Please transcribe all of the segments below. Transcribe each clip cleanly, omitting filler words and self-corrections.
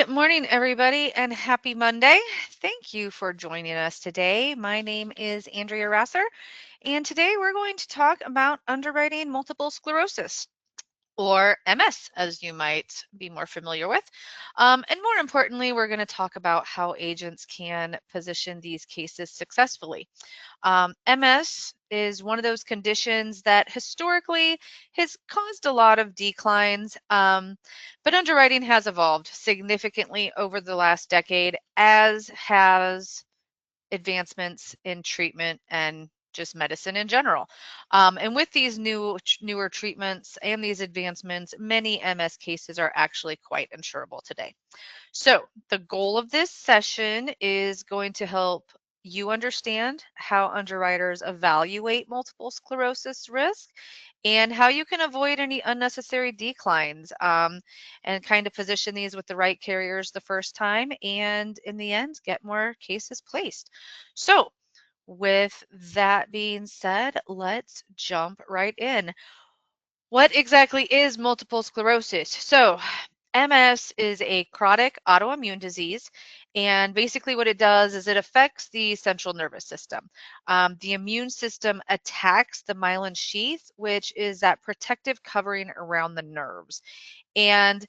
Good morning, everybody, and happy Monday. Thank you for joining us today. My name is Andrea Rasser, and today we're going to talk about underwriting multiple sclerosis, or MS, as you might be more familiar with. And more importantly, we're going to talk about how agents can position these cases successfully. MS is one of those conditions that historically has caused a lot of declines, but underwriting has evolved significantly over the last decade, as has advancements in treatment and just medicine in general. And with these newer treatments and these advancements, many MS cases are actually quite insurable today. So the goal of this session is going to help you understand how underwriters evaluate multiple sclerosis risk and how you can avoid any unnecessary declines, and kind of position these with the right carriers the first time, and in the end, get more cases placed. So with that being said, let's jump right in. What exactly is multiple sclerosis? So, MS is a chronic autoimmune disease, and basically what it does is it affects the central nervous system. The immune system attacks the myelin sheath, which is that protective covering around the nerves. And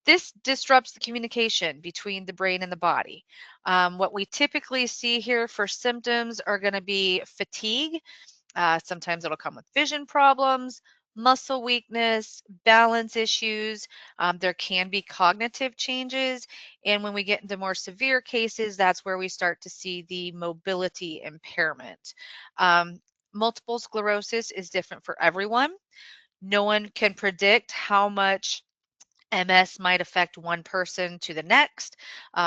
this disrupts the communication between the brain and the body. What we typically see here for symptoms are going to be fatigue. Sometimes it'll come with vision problems, muscle weakness, balance issues. There can be cognitive changes. And when we get into more severe cases, that's where we start to see the mobility impairment. Multiple sclerosis is different for everyone. No one can predict how much MS might affect one person to the next.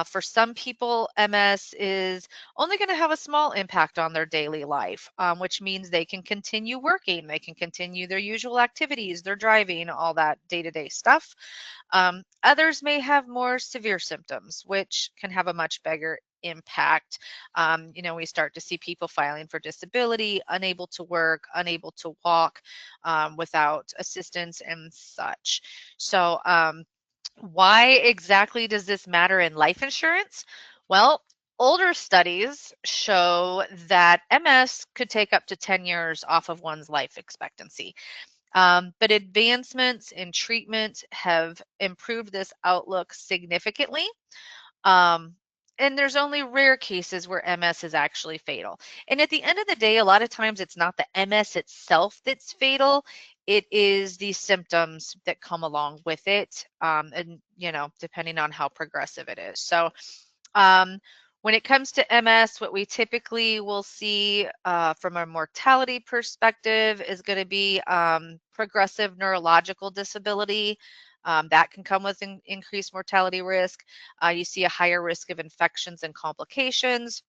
For some people, MS is only going to have a small impact on their daily life, which means they can continue working, they can continue their usual activities, their driving, all that day-to-day stuff. Others may have more severe symptoms, which can have a much bigger impact. We start to see people filing for disability, unable to work, unable to walk, without assistance and such. So, why exactly does this matter in life insurance? Well, older studies show that MS could take up to 10 years off of one's life expectancy. But advancements in treatment have improved this outlook significantly. Um, and there's only rare cases where MS is actually fatal. And at the end of the day, a lot of times it's not the MS itself that's fatal. It is the symptoms that come along with it, and depending on how progressive it is. So, um, when it comes to MS, what we typically will see from a mortality perspective is going to be progressive neurological disability. That can come with increased mortality risk. You see a higher risk of infections and complications.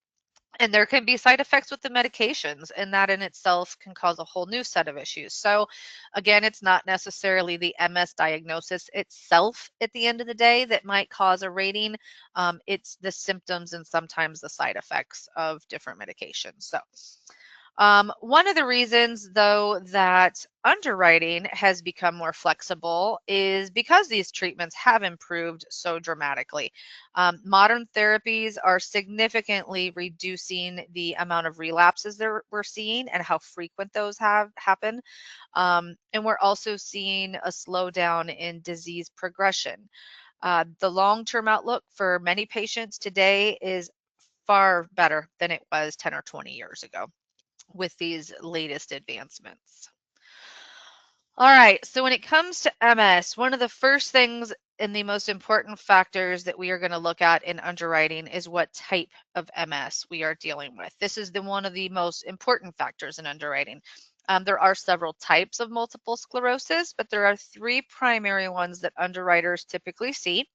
And there can be side effects with the medications, and that in itself can cause a whole new set of issues. So, again, it's not necessarily the MS diagnosis itself at the end of the day that might cause a rating. It's the symptoms and sometimes the side effects of different medications. So, one of the reasons, though, that underwriting has become more flexible is because these treatments have improved so dramatically. Modern therapies are significantly reducing the amount of relapses that we're seeing and how frequent those have happen. And we're also seeing a slowdown in disease progression. The long-term outlook for many patients today is far better than it was 10 or 20 years ago with these latest advancements. All right, so when it comes to MS, one of the first things and the most important factors that we are going to look at in underwriting is what type of MS we are dealing with. This is one of the most important factors in underwriting. There are several types of multiple sclerosis, but there are three primary ones that underwriters typically see.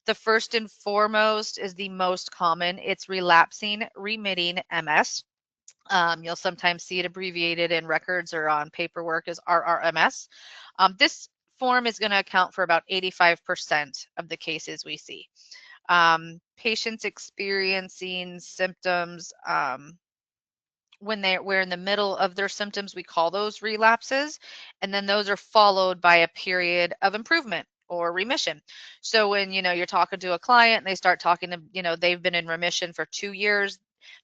The first and foremost is the most common. It's relapsing remitting MS. You'll sometimes see it abbreviated in records or on paperwork as RRMS. This form is going to account for about 85% of the cases we see. Patients experiencing symptoms when we're in the middle of their symptoms, we call those relapses, and then those are followed by a period of improvement or remission. So when, you're talking to a client and they start talking to, they've been in remission for 2 years,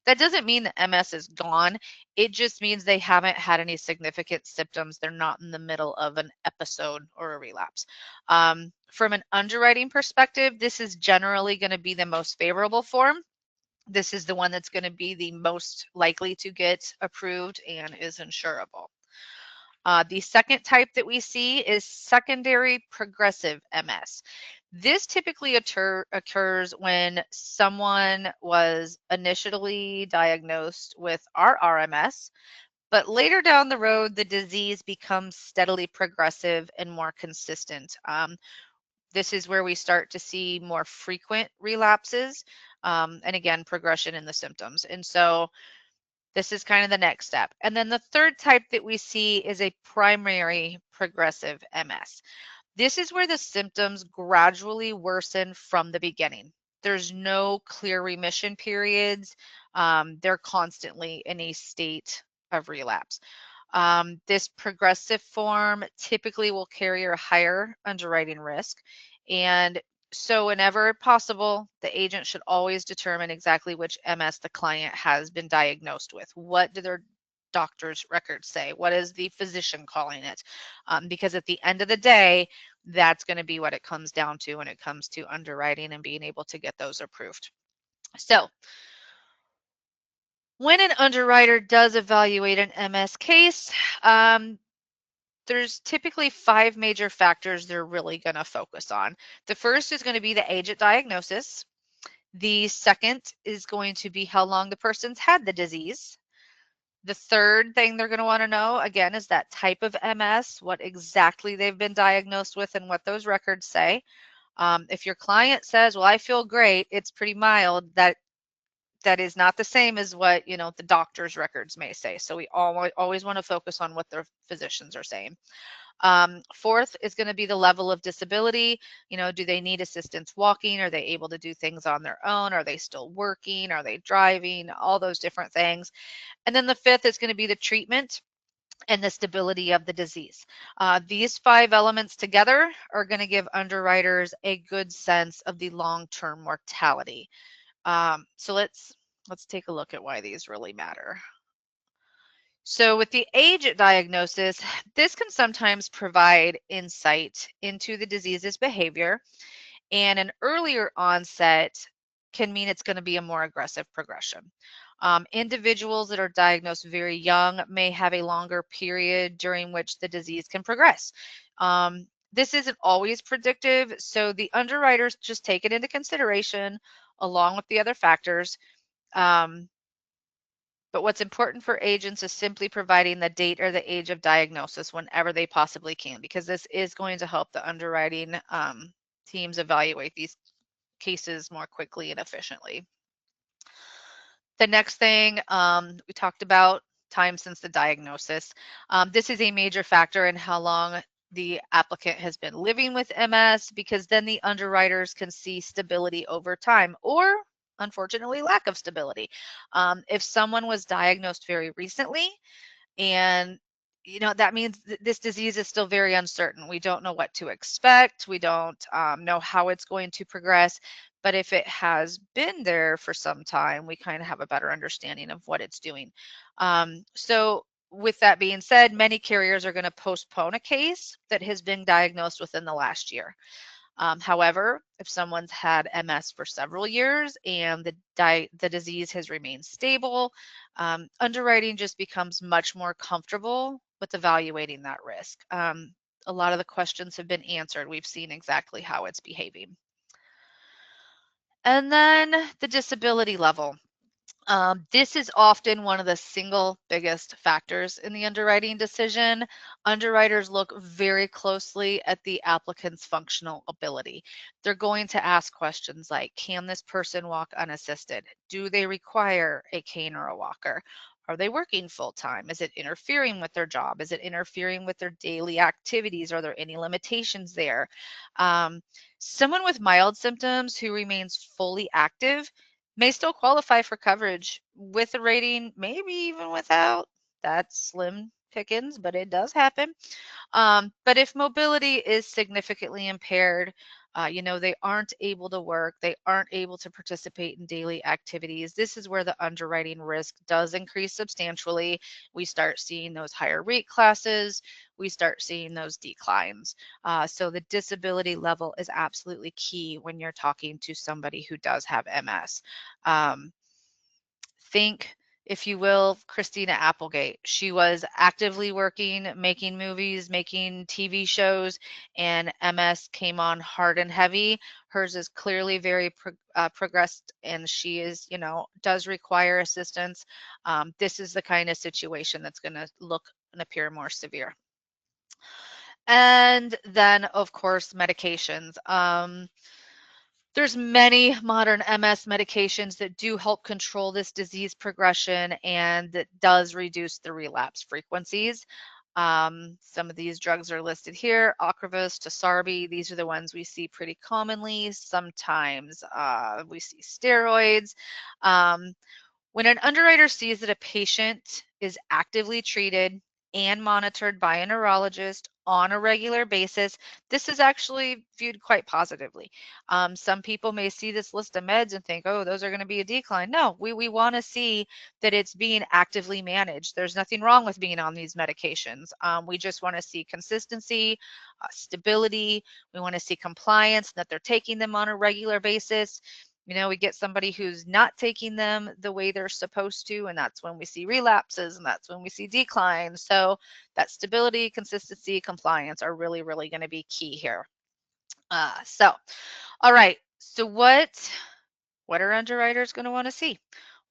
that doesn't mean the MS is gone. It just means they haven't had any significant symptoms. They're not in the middle of an episode or a relapse. From an underwriting perspective, this is generally going to be the most favorable form. This is the one that's going to be the most likely to get approved and is insurable. The second type that we see is secondary progressive MS. This typically occurs when someone was initially diagnosed with our RMS, but later down the road, the disease becomes steadily progressive and more consistent. This is where we start to see more frequent relapses, and again, progression in the symptoms. And so this is kind of the next step. And then the third type that we see is a primary progressive MS. This is where the symptoms gradually worsen from the beginning. There's no clear remission periods. They're constantly in a state of relapse. This progressive form typically will carry a higher underwriting risk. And so whenever possible, the agent should always determine exactly which MS the client has been diagnosed with. What do their doctor's records say? What is the physician calling it? Because at the end of the day, that's going to be what it comes down to when it comes to underwriting and being able to get those approved. So when an underwriter does evaluate an MS case, there's typically 5 major factors they're really going to focus on. The first is going to be the age at diagnosis. The second is going to be how long the person's had the disease. The third thing they're going to want to know, again, is that type of MS, what exactly they've been diagnosed with and what those records say. If your client says, well, I feel great, it's pretty mild, that is not the same as what, the doctor's records may say. So we always want to focus on what their physicians are saying. Fourth is going to be the level of disability. Do they need assistance walking? Are they able to do things on their own? Are they still working? Are they driving? All those different things. And then the fifth is going to be the treatment and the stability of the disease. These 5 elements together are going to give underwriters a good sense of the long-term mortality. So let's take a look at why these really matter. So with the age at diagnosis, this can sometimes provide insight into the disease's behavior, and an earlier onset can mean it's going to be a more aggressive progression. Individuals that are diagnosed very young may have a longer period during which the disease can progress. This isn't always predictive, so the underwriters just take it into consideration along with the other factors. But what's important for agents is simply providing the date or the age of diagnosis whenever they possibly can, because this is going to help the underwriting teams evaluate these cases more quickly and efficiently. The next thing we talked about, time since the diagnosis. This is a major factor in how long the applicant has been living with MS, because then the underwriters can see stability over time, or unfortunately lack of stability. If someone was diagnosed very recently, and that means this disease is still very uncertain. We don't know what to expect. We don't know how it's going to progress. But if it has been there for some time, we kind of have a better understanding of what it's doing. So with that being said, many carriers are going to postpone a case that has been diagnosed within the last year. However, if someone's had MS for several years and the disease has remained stable, underwriting just becomes much more comfortable with evaluating that risk. A lot of the questions have been answered. We've seen exactly how it's behaving. And then the disability level. This is often one of the single biggest factors in the underwriting decision. Underwriters look very closely at the applicant's functional ability. They're going to ask questions like, can this person walk unassisted? Do they require a cane or a walker? Are they working full-time? Is it interfering with their job? Is it interfering with their daily activities? Are there any limitations there? Someone with mild symptoms who remains fully active may still qualify for coverage with a rating, maybe even without. That's slim pickings, but it does happen. But if mobility is significantly impaired, they aren't able to work, they aren't able to participate in daily activities. This is where the underwriting risk does increase substantially. We start seeing those higher rate classes, we start seeing those declines. So the disability level is absolutely key when you're talking to somebody who does have MS. Um, think, if you will, Christina Applegate. She was actively working, making movies, making TV shows, and MS came on hard and heavy. Hers is clearly very progressed, and she is, does require assistance. This is the kind of situation that's going to look and appear more severe. And then, of course, medications. There's many modern MS medications that do help control this disease progression and that does reduce the relapse frequencies. Some of these drugs are listed here: Ocrevus, Tysarbi. These are the ones we see pretty commonly. Sometimes we see steroids. Um, when an underwriter sees that a patient is actively treated and monitored by a neurologist on a regular basis, this is actually viewed quite positively. Some people may see this list of meds and think, oh, those are going to be a decline. No, we want to see that it's being actively managed. There's nothing wrong with being on these medications. We just want to see consistency, stability. We want to see compliance, that they're taking them on a regular basis. We get somebody who's not taking them the way they're supposed to, and that's when we see relapses, and that's when we see declines. So that stability, consistency, compliance are really, really going to be key here. All right. So what are underwriters going to want to see?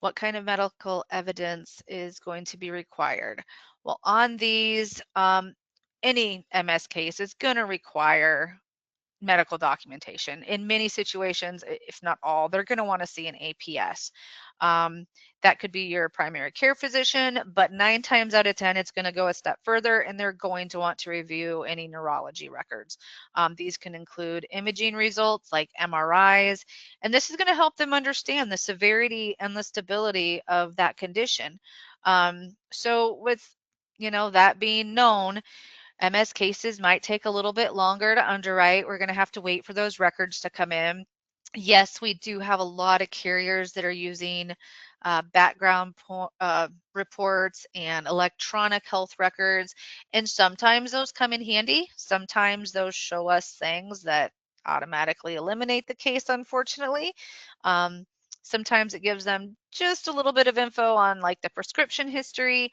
What kind of medical evidence is going to be required? Well, on these, any MS case is going to require medical documentation. In many situations, if not all, they're going to want to see an APS. That could be your primary care physician, but 9 times out of 10, it's going to go a step further, and they're going to want to review any neurology records. These can include imaging results like MRIs, and this is going to help them understand the severity and the stability of that condition. So with that being known, MS cases might take a little bit longer to underwrite. We're going to have to wait for those records to come in. Yes, we do have a lot of carriers that are using background reports and electronic health records, and sometimes those come in handy. Sometimes those show us things that automatically eliminate the case, unfortunately. Sometimes it gives them just a little bit of info on like the prescription history,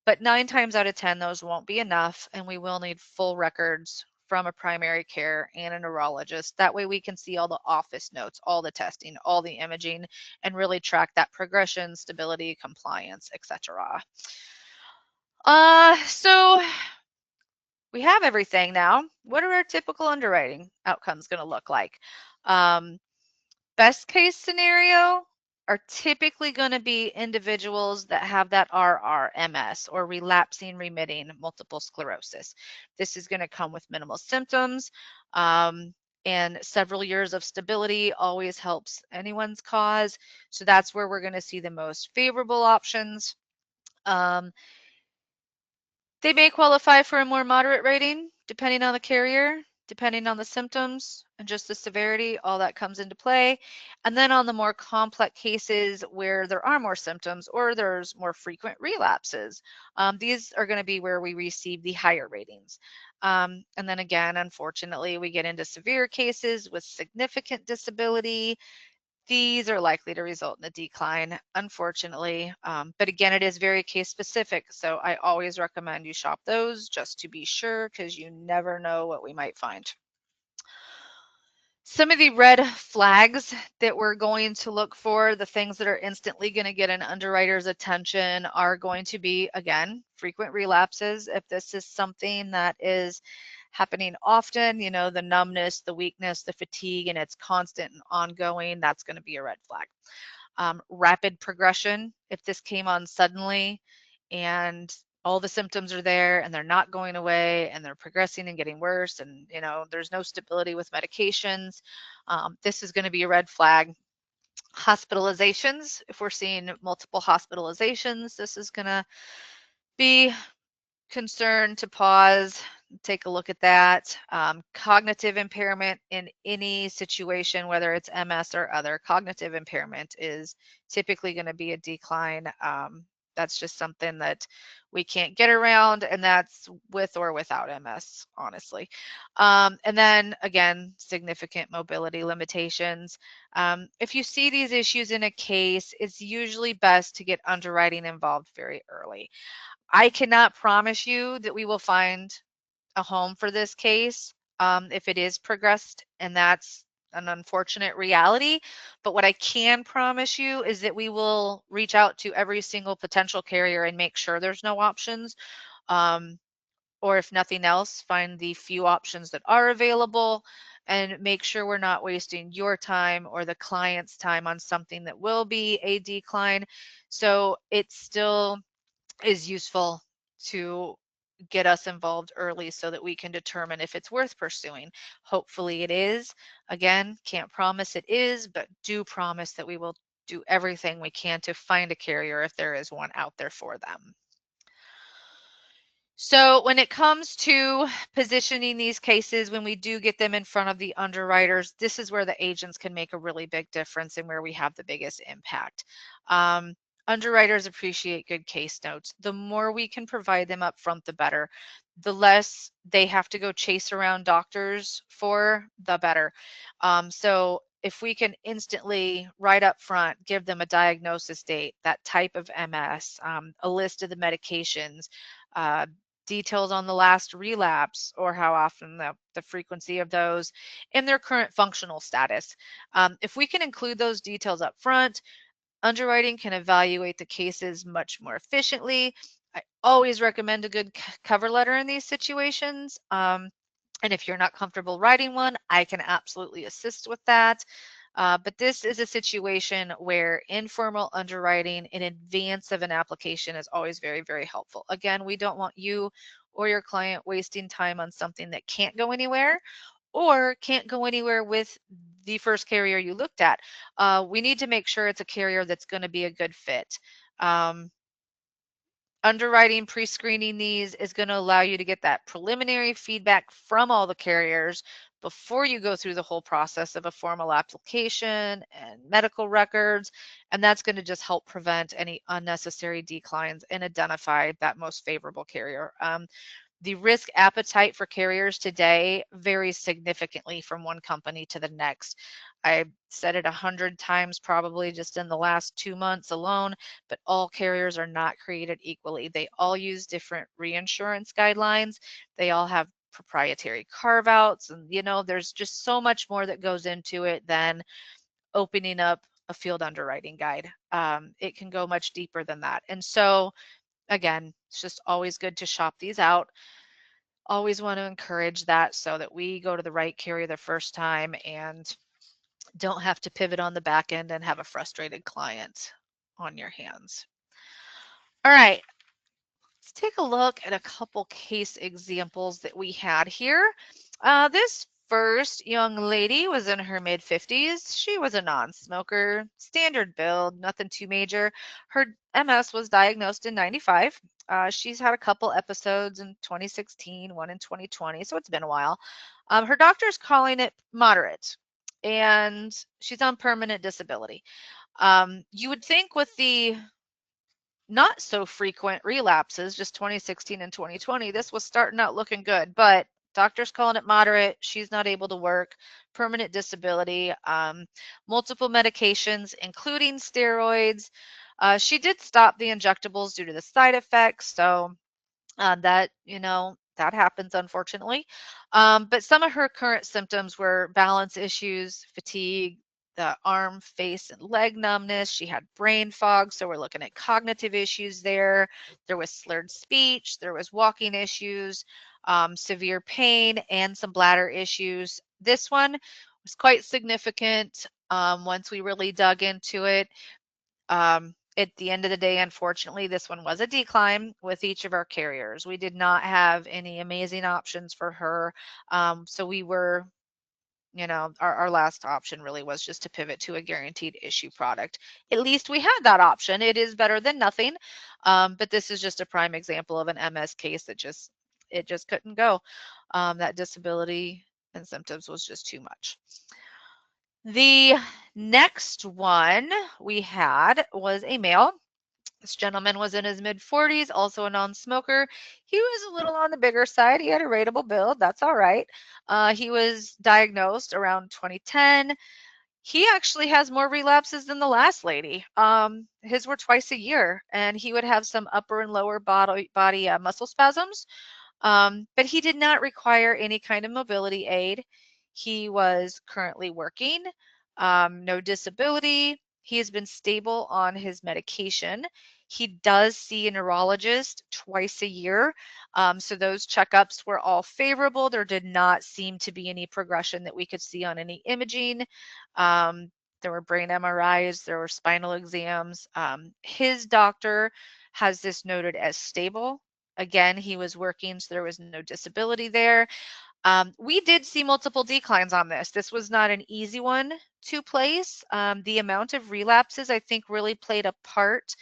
but 9 times out of 10, those won't be enough, and we will need full records from a primary care and a neurologist. That way we can see all the office notes, all the testing, all the imaging, and really track that progression, stability, compliance, etc. So we have everything now. What are our typical underwriting outcomes going to look like? Best case scenario are typically going to be individuals that have that RRMS, or relapsing remitting multiple sclerosis. This is going to come with minimal symptoms, and several years of stability always helps anyone's cause. So that's where we're going to see the most favorable options. They may qualify for a more moderate rating, depending on the carrier, depending on the symptoms and just the severity, all that comes into play. And then on the more complex cases where there are more symptoms or there's more frequent relapses, these are going to be where we receive the higher ratings. And then again, unfortunately, we get into severe cases with significant disability. These are likely to result in a decline, unfortunately. But again, it is very case specific. So I always recommend you shop those just to be sure, because you never know what we might find. Some of the red flags that we're going to look for, the things that are instantly going to get an underwriter's attention, are going to be, again, frequent relapses. If this is something that is happening often, the numbness, the weakness, the fatigue, and it's constant and ongoing, that's going to be a red flag. Rapid progression, if this came on suddenly and all the symptoms are there and they're not going away and they're progressing and getting worse, and there's no stability with medications, this is going to be a red flag. Hospitalizations, if we're seeing multiple hospitalizations, this is going to be concern to pause, take a look at that. Cognitive impairment in any situation, whether it's MS or other, cognitive impairment is typically going to be a decline. That's just something that we can't get around, and that's with or without MS, honestly. And then again, significant mobility limitations. If you see these issues in a case, it's usually best to get underwriting involved very early. I cannot promise you that we will find a home for this case if it is progressed, and that's an unfortunate reality. But what I can promise you is that we will reach out to every single potential carrier and make sure there's no options. Um, or if nothing else, find the few options that are available and make sure we're not wasting your time or the client's time on something that will be a decline. So it's still is useful to get us involved early so that we can determine if it's worth pursuing. Hopefully it is. Again, can't promise it is, but do promise that we will do everything we can to find a carrier if there is one out there for them. So when it comes to positioning these cases, when we do get them in front of the underwriters, this is where the agents can make a really big difference and where we have the biggest impact. Underwriters appreciate good case notes. The more we can provide them up front, the better. The less they have to go chase around doctors for, the better. So if we can instantly, right up front, give them a diagnosis date, that type of MS, a list of the medications, uh, details on the last relapse or how often the frequency of those, and their current functional status. If we can include those details up front, underwriting can evaluate the cases much more efficiently. I always recommend a good cover letter in these situations. And if you're not comfortable writing one, I can absolutely assist with that. But this is a situation where informal underwriting in advance of an application is always very, very helpful. Again, we don't want you or your client wasting time on something that can't go anywhere or can't go anywhere with the first carrier you looked at. We need to make sure it's a carrier that's going to be a good fit. Um, Underwriting, pre-screening these is going to allow you to get that preliminary feedback from all the carriers before you go through the whole process of a formal application and medical records. And that's going to just help prevent any unnecessary declines and identify that most favorable carrier. The risk appetite for carriers today varies significantly from one company to the next. I said it 100 times probably just in the last 2 months alone, but all carriers are not created equally. They all use different reinsurance guidelines. They all have proprietary carve outs, and there's just so much more that goes into it than opening up a field underwriting guide. It can go much deeper than that. And so, again, it's just always good to shop these out. Always want to encourage that so that we go to the right carrier the first time and don't have to pivot on the back end and have a frustrated client on your hands. All right, let's take a look at a couple case examples that we had here. This first young lady was in her mid 50s. She was a non-smoker, standard build, nothing too major. Her MS was diagnosed in 95. She's had a couple episodes in 2016, one in 2020, so it's been a while. Her doctor's calling it moderate, and she's on permanent disability. You would think with the not so frequent relapses, just 2016 and 2020, this was starting out looking good, but doctor's calling it moderate. She's not able to work, permanent disability, multiple medications, including steroids. She did stop the injectables due to the side effects, so that happens unfortunately. But some of her current symptoms were balance issues, fatigue, the arm, face, and leg numbness. She had brain fog, so we're looking at cognitive issues there. There was slurred speech, there was walking issues, severe pain, and some bladder issues. This one was quite significant once we really dug into it. At the end of the day, unfortunately, this one was a decline with each of our carriers. We did not have any amazing options for her. So we were our last option really was just to pivot to a guaranteed issue product. At least we had that option. It is better than nothing. But this is just a prime example of an MS case that it just couldn't go. That disability and symptoms was just too much. The next one we had was a male. This gentleman was in his mid 40s, also a non-smoker. He was a little on the bigger side. He had a rateable build. That's all right. He was diagnosed around 2010. He actually has more relapses than the last lady. His were twice a year, and he would have some upper and lower body muscle spasms. But he did not require any kind of mobility aid. He was currently working, no disability. He has been stable on his medication. He does see a neurologist twice a year. So those checkups were all favorable. There did not seem to be any progression that we could see on any imaging. There were brain MRIs, there were spinal exams. His doctor has this noted as stable. Again, he was working, so there was no disability there. We did see multiple declines on this. This was not an easy one to place. The amount of relapses, I think, really played a part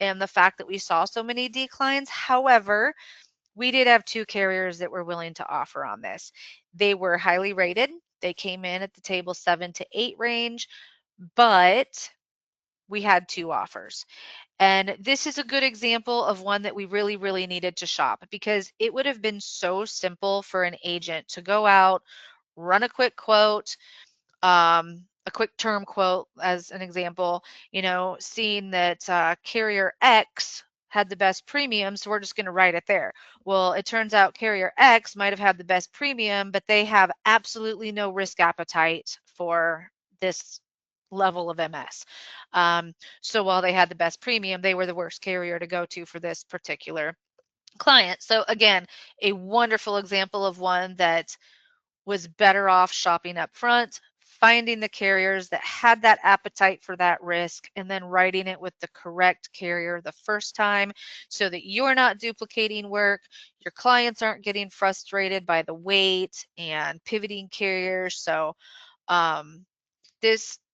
in the fact that we saw so many declines. However, we did have two carriers that were willing to offer on this. They were highly rated. They came in at the table 7 to 8 range, but we had two offers. And this is a good example of one that we really, really needed to shop, because it would have been so simple for an agent to go out, run a quick quote, a quick term quote as an example, seeing that carrier X had the best premium, so we're just going to write it there. Well, it turns out carrier X might have had the best premium, but they have absolutely no risk appetite for this level of MS. So while they had the best premium, they were the worst carrier to go to for this particular client. So again, a wonderful example of one that was better off shopping up front, finding the carriers that had that appetite for that risk, and then writing it with the correct carrier the first time, so that you're not duplicating work, your clients aren't getting frustrated by the wait and pivoting carriers. So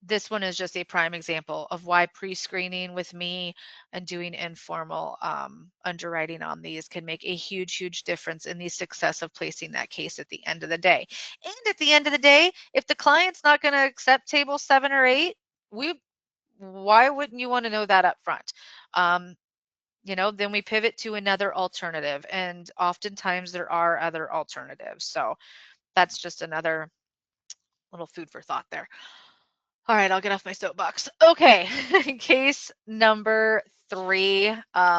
this one is just a prime example of why pre-screening with me and doing informal underwriting on these can make a huge difference in the success of placing that case at the end of the day. And at the end of the day, if the client's not going to accept table 7 or 8, why wouldn't you want to know that up front? Then we pivot to another alternative, and oftentimes there are other alternatives. So that's just another little food for thought there. All right, I'll get off my soapbox. Okay, case number 3.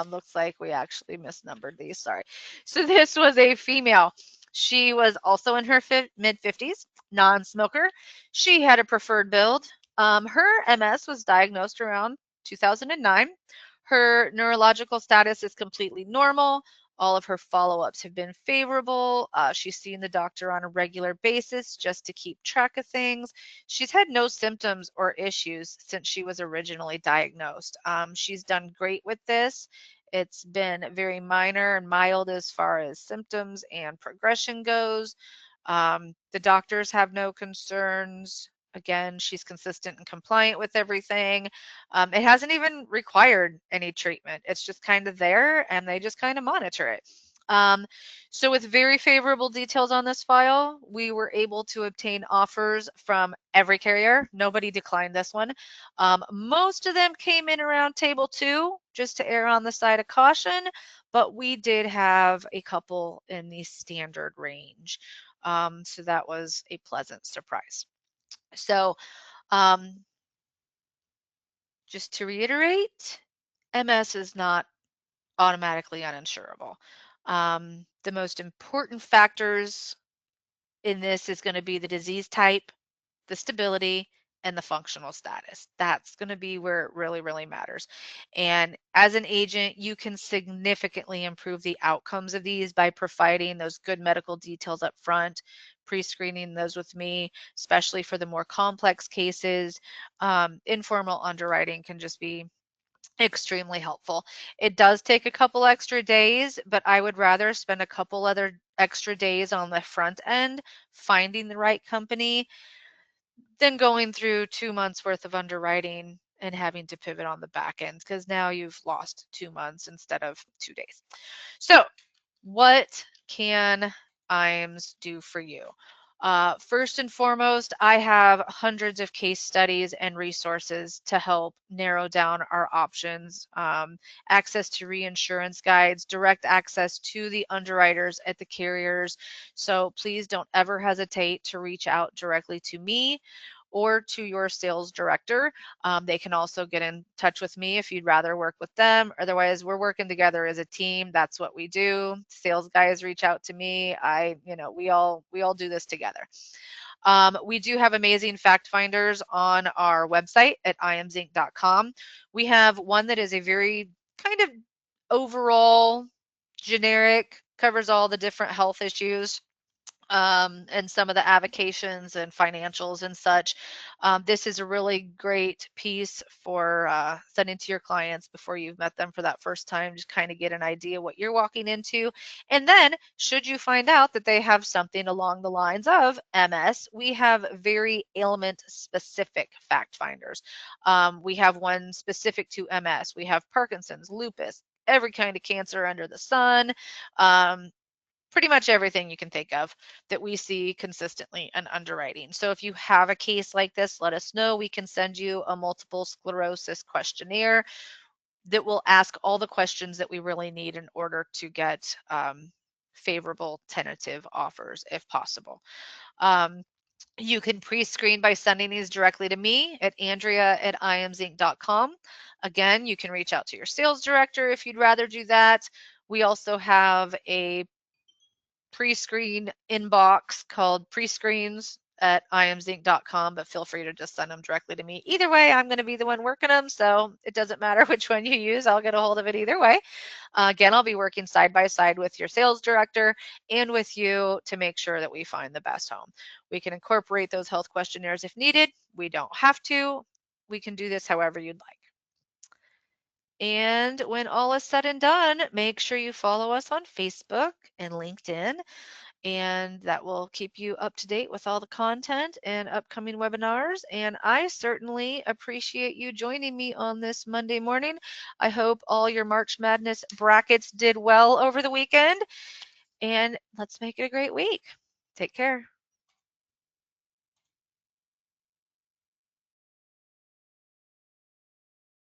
Looks like we actually misnumbered these. Sorry. So this was a female. She was also in her mid-50s, non-smoker. She had a preferred build. Her MS was diagnosed around 2009. Her neurological status is completely normal. All of her follow-ups have been favorable. She's seen the doctor on a regular basis just to keep track of things. She's had no symptoms or issues since she was originally diagnosed. She's done great with this. It's been very minor and mild as far as symptoms and progression goes. The doctors have no concerns. Again, she's consistent and compliant with everything. It hasn't even required any treatment. It's just kind of there, and they just kind of monitor it. So with very favorable details on this file, we were able to obtain offers from every carrier. Nobody declined this one. Most of them came in around table 2, just to err on the side of caution, but we did have a couple in the standard range. So that was a pleasant surprise. So just to reiterate, MS is not automatically uninsurable. The most important factors in this is going to be the disease type, the stability, and the functional status. That's going to be where it really matters. And as an agent, you can significantly improve the outcomes of these by providing those good medical details up front, pre-screening those with me, especially for the more complex cases. Informal underwriting can just be extremely helpful. It does take a couple extra days, but I would rather spend a couple other extra days on the front end finding the right company than going through 2 months worth of underwriting and having to pivot on the back end, because now you've lost 2 months instead of 2 days. So what can IAMS do for you? First and foremost, I have hundreds of case studies and resources to help narrow down our options, access to reinsurance guides, direct access to the underwriters at the carriers. So please don't ever hesitate to reach out directly to me or to your sales director. They can also get in touch with me if you'd rather work with them. Otherwise, we're working together as a team. That's what we do. Sales guys reach out to me. We all do this together. We do have amazing fact finders on our website at iamsinc.com. We have one that is a very kind of overall generic, covers all the different health issues, and some of the avocations and financials and such. This is a really great piece for sending to your clients before you've met them for that first time, just kind of get an idea what you're walking into. And then, should you find out that they have something along the lines of MS, we have very ailment specific fact finders. We have one specific to MS. We have Parkinson's, lupus, every kind of cancer under the sun. Pretty much everything you can think of that we see consistently in underwriting. So if you have a case like this, let us know. We can send you a multiple sclerosis questionnaire that will ask all the questions that we really need in order to get favorable tentative offers if possible. You can pre-screen by sending these directly to me at andrea@iamsinc.com. Again, you can reach out to your sales director if you'd rather do that. We also have a pre-screen inbox called pre-screens at iamsinc.com, but feel free to just send them directly to me. Either way, I'm going to be the one working them, so it doesn't matter which one you use. I'll get a hold of it either way. Again, I'll be working side by side with your sales director and with you to make sure that we find the best home. We can incorporate those health questionnaires if needed. We don't have to. We can do this however you'd like. And when all is said and done, make sure you follow us on Facebook and LinkedIn, and that will keep you up to date with all the content and upcoming webinars. And I certainly appreciate you joining me on this Monday morning. I hope all your March Madness brackets did well over the weekend, and let's make it a great week. Take care.